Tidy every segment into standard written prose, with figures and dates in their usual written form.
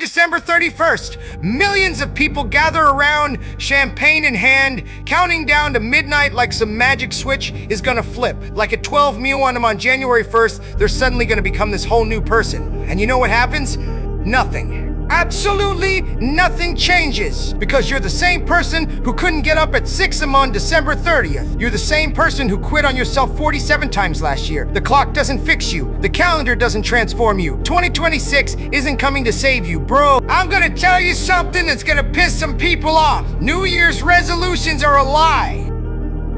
December 31st, millions of people gather around, champagne in hand, counting down to midnight like some magic switch is gonna flip. Like at 12 meal on them on January 1st, they're suddenly gonna become this whole new person. And you know what happens? Nothing. Absolutely nothing changes, because you're the same person who couldn't get up at 6 a.m. on December 30th. You're the same person who quit on yourself 47 times last year. The clock doesn't fix you. The calendar doesn't transform you. 2026 isn't coming to save you, bro. I'm gonna tell you something that's gonna piss some people off. New Year's resolutions are a lie.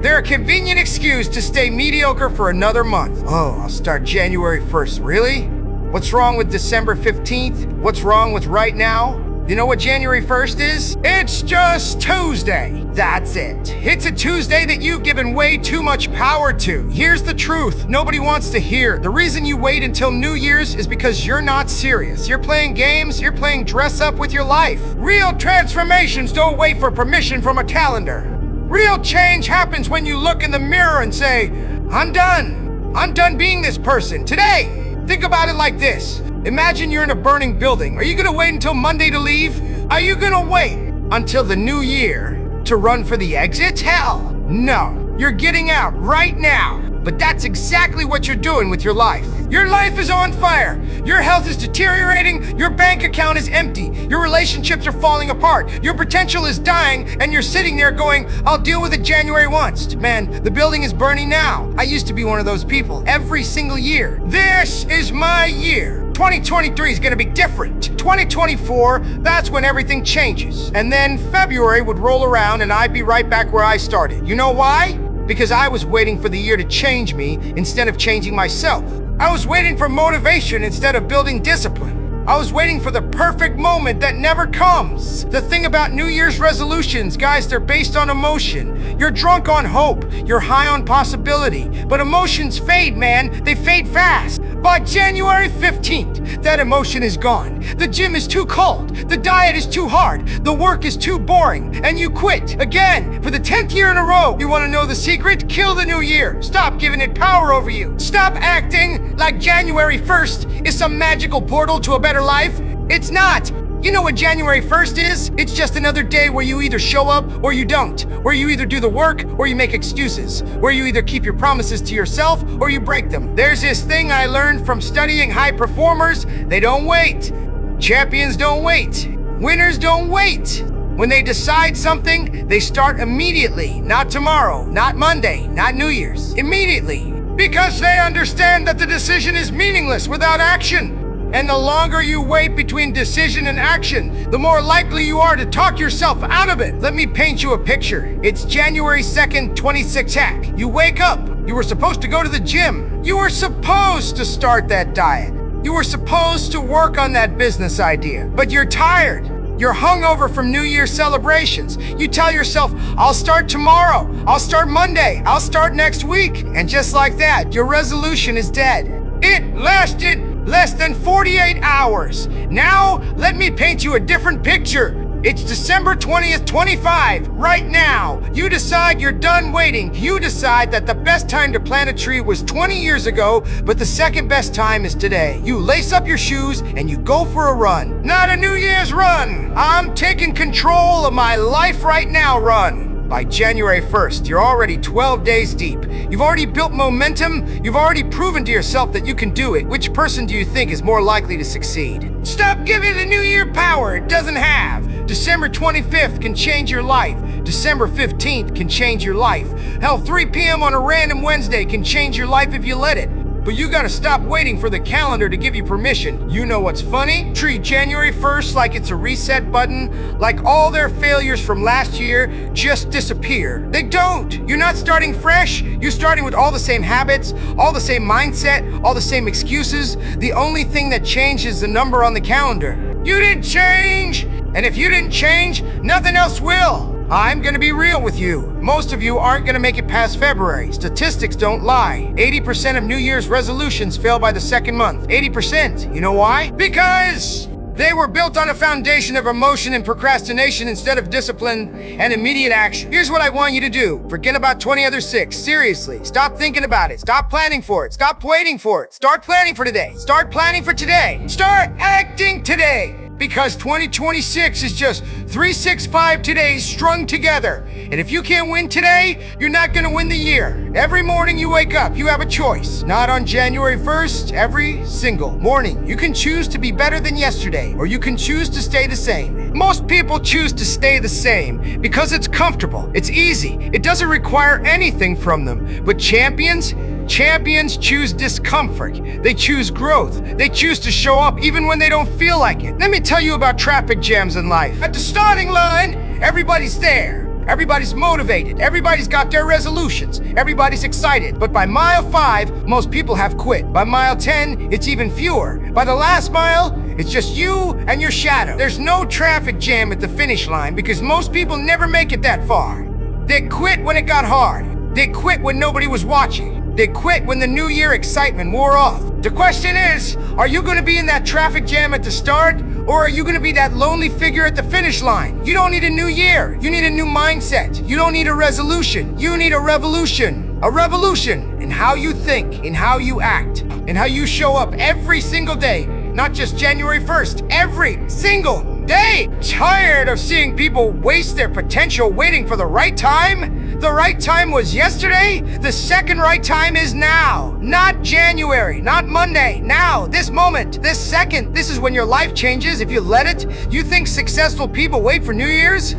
They're a convenient excuse to stay mediocre for another month. Oh, I'll start January 1st. Really? What's wrong with December 15th? What's wrong with right now? You know what January 1st is? It's just Tuesday. That's it. It's a Tuesday that you've given way too much power to. Here's the truth nobody wants to hear. The reason you wait until New Year's is because you're not serious. You're playing games, you're playing dress up with your life. Real transformations don't wait for permission from a calendar. Real change happens when you look in the mirror and say, I'm done. I'm done being this person today. Think about it like this. Imagine you're in a burning building. Are you gonna wait until Monday to leave? Are you gonna wait until the new year to run for the exit? Hell, no. You're getting out right now. But that's exactly what you're doing with your life. Your life is on fire. Your health is deteriorating. Your bank account is empty. Your relationships are falling apart. Your potential is dying, and you're sitting there going, I'll deal with it January 1st. Man, the building is burning now. I used to be one of those people every single year. This is my year. 2023 is gonna be different. 2024, that's when everything changes. And then February would roll around and I'd be right back where I started. You know why? Because I was waiting for the year to change me instead of changing myself. I was waiting for motivation instead of building discipline. I was waiting for the perfect moment that never comes. The thing about New Year's resolutions, guys, they're based on emotion. You're drunk on hope. You're high on possibility. But emotions fade, man. They fade fast. By January 15th, that emotion is gone. The gym is too cold. The diet is too hard. The work is too boring. And you quit again for the 10th year in a row. You want to know the secret? Kill the new year. Stop giving it power over you. Stop acting like January 1st is some magical portal to a better life. It's not. You know what January 1st is? It's just another day where you either show up or you don't, where you either do the work or you make excuses, where you either keep your promises to yourself or you break them. There's this thing I learned from studying high performers. They don't wait. Champions don't wait. Winners don't wait. When they decide something, they start immediately. Not tomorrow, not Monday, not New Year's. Immediately. Because they understand that the decision is meaningless without action. And the longer you wait between decision and action, the more likely you are to talk yourself out of it. Let me paint you a picture. It's January 2nd, 26 hack. You wake up. You were supposed to go to the gym. You were supposed to start that diet. You were supposed to work on that business idea. But you're tired. You're hungover from New Year's celebrations. You tell yourself, I'll start tomorrow. I'll start Monday. I'll start next week. And just like that, your resolution is dead. It lasted less than 48 hours. Now, let me paint you a different picture. It's December 20th, 25. Right now, you decide you're done waiting. You decide that the best time to plant a tree was 20 years ago, but the second best time is today. You lace up your shoes and you go for a run. Not a New Year's run. I'm taking control of my life right now run. By January 1st, you're already 12 days deep. You've already built momentum. You've already proven to yourself that you can do it. Which person do you think is more likely to succeed? Stop giving the new year power it doesn't have. December 25th can change your life. December 15th can change your life. Hell, 3 p.m. on a random Wednesday can change your life if you let it. But you gotta stop waiting for the calendar to give you permission. You know what's funny? Treat January 1st like it's a reset button, like all their failures from last year just disappear. They don't. You're not starting fresh. You're starting with all the same habits, all the same mindset, all the same excuses. The only thing that changed is the number on the calendar. You didn't change! And if you didn't change, nothing else will. I'm gonna be real with you. Most of you aren't gonna make it past February. Statistics don't lie. 80% of New Year's resolutions fail by the second month. 80%. You know why? Because they were built on a foundation of emotion and procrastination instead of discipline and immediate action. Here's what I want you to do. Forget about 20 other 6. Seriously. Stop thinking about it. Stop planning for it. Stop waiting for it. Start planning for today. Start planning for today. Start acting today. Because 2026 is just 365 todays strung together. And if you can't win today, you're not gonna win the year. Every morning you wake up, you have a choice. Not on January 1st, every single morning. You can choose to be better than yesterday, or you can choose to stay the same. Most people choose to stay the same because it's comfortable, it's easy, it doesn't require anything from them. But champions choose discomfort. They choose growth. They choose to show up even when they don't feel like it. Let me tell you about traffic jams in life. At the starting line, everybody's there. Everybody's motivated. Everybody's got their resolutions. Everybody's excited. But by mile 5, most people have quit. By mile 10, it's even fewer. By the last mile, it's just you and your shadow. There's no traffic jam at the finish line because most people never make it that far. They quit when it got hard. They quit when nobody was watching. They quit when the new year excitement wore off. The question is, are you going to be in that traffic jam at the start, or are you going to be that lonely figure at the finish line? You don't need a new year. You need a new mindset. You don't need a resolution. You need a revolution. A revolution in how you think, in how you act, in how you show up every single day. Not just January 1st, every single day. Tired of seeing people waste their potential waiting for the right time? The right time was yesterday. The second right time is now. Not January, not Monday. Now, this moment, this second. This is when your life changes if you let it. You think successful people wait for New Year's?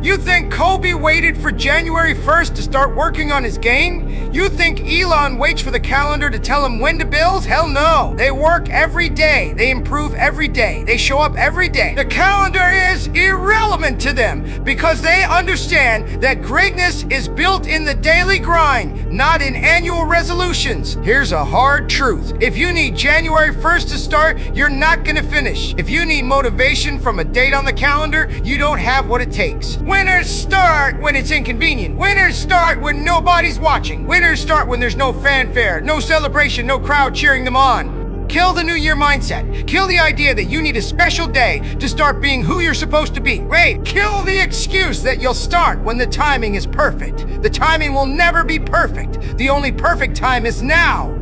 You think Kobe waited for January 1st to start working on his game? You think Elon waits for the calendar to tell him when to build? Hell no. They work every day. They improve every day. They show up every day. The calendar is irrelevant to them because they understand that greatness is built in the daily grind, not in annual resolutions. Here's a hard truth. If you need January 1st to start, you're not gonna finish. If you need motivation from a date on the calendar, you don't have what it takes. Winners start when it's inconvenient. Winners start when nobody's watching. Winners start when there's no fanfare, no celebration, no crowd cheering them on. Kill the New Year mindset. Kill the idea that you need a special day to start being who you're supposed to be. Wait, kill the excuse that you'll start when the timing is perfect. The timing will never be perfect. The only perfect time is now.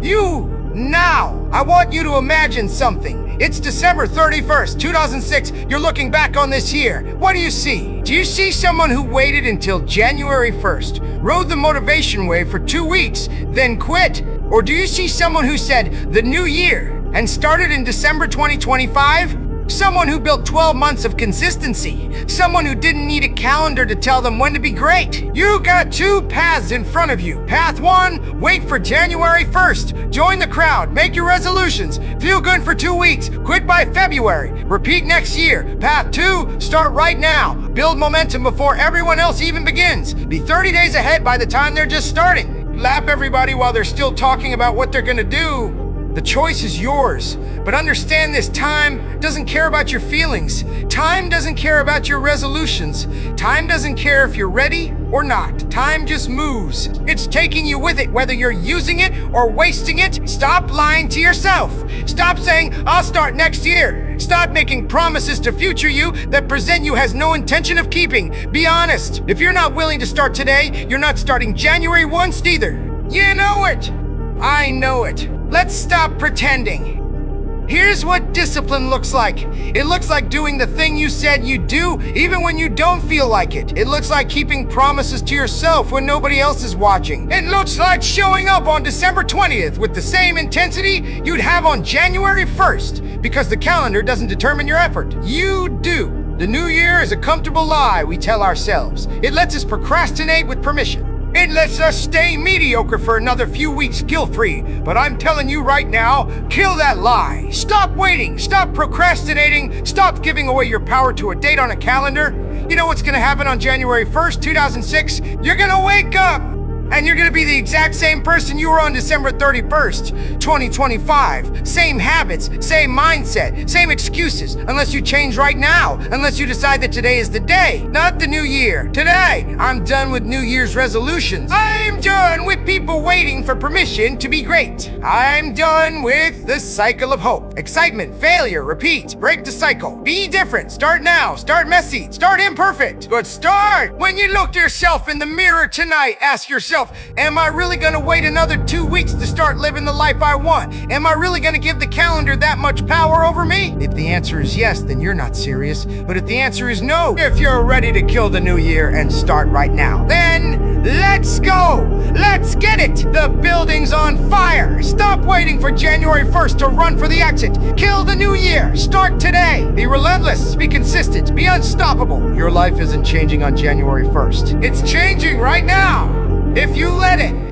Now. I want you to imagine something. It's December 31st, 2006. You're looking back on this year. What do you see? Do you see someone who waited until January 1st, rode the motivation wave for 2 weeks, then quit? Or do you see someone who said, the new year, and started in December 2025? Someone who built 12 months of consistency. Someone who didn't need a calendar to tell them when to be great. You got 2 paths in front of you. Path 1, wait for January 1st. Join the crowd, make your resolutions, feel good for 2 weeks, quit by February, repeat next year. Path 2, start right now. Build momentum before everyone else even begins. Be 30 days ahead by the time they're just starting. Lap everybody while they're still talking about what they're gonna do. The choice is yours, but understand this: time doesn't care about your feelings. Time doesn't care about your resolutions. Time doesn't care if you're ready or not. Time just moves. It's taking you with it, whether you're using it or wasting it. Stop lying to yourself. Stop saying, I'll start next year. Stop making promises to future you that present you has no intention of keeping. Be honest. If you're not willing to start today, you're not starting January 1st either. You know it. I know it. Let's stop pretending. Here's what discipline looks like. It looks like doing the thing you said you'd do, even when you don't feel like it. It looks like keeping promises to yourself when nobody else is watching. It looks like showing up on December 20th with the same intensity you'd have on January 1st, because the calendar doesn't determine your effort. You do. The new year is a comfortable lie we tell ourselves. It lets us procrastinate with permission. It lets us stay mediocre for another few weeks guilt-free. But I'm telling you right now, kill that lie. Stop waiting. Stop procrastinating. Stop giving away your power to a date on a calendar. You know what's going to happen on January 1st, 2006? You're going to wake up and you're going to be the exact same person you were on December 31st, 2025. Same habits, same mindset, same excuses. Unless you change right now. Unless you decide that today is the day, not the new year. Today, I'm done with New Year's resolutions. I'm done with people waiting for permission to be great. I'm done with the cycle of hope. Excitement, failure, repeat. Break the cycle. Be different. Start now. Start messy. Start imperfect. But start. When you look yourself in the mirror tonight, ask yourself, yourself, am I really gonna wait another 2 weeks to start living the life I want? Am I really gonna give the calendar that much power over me? If the answer is yes, then you're not serious. But if the answer is no, if you're ready to kill the new year and start right now, then let's go! Let's get it! The building's on fire! Stop waiting for January 1st to run for the exit! Kill the new year! Start today! Be relentless, be consistent, be unstoppable! Your life isn't changing on January 1st. It's changing right now! If you let it!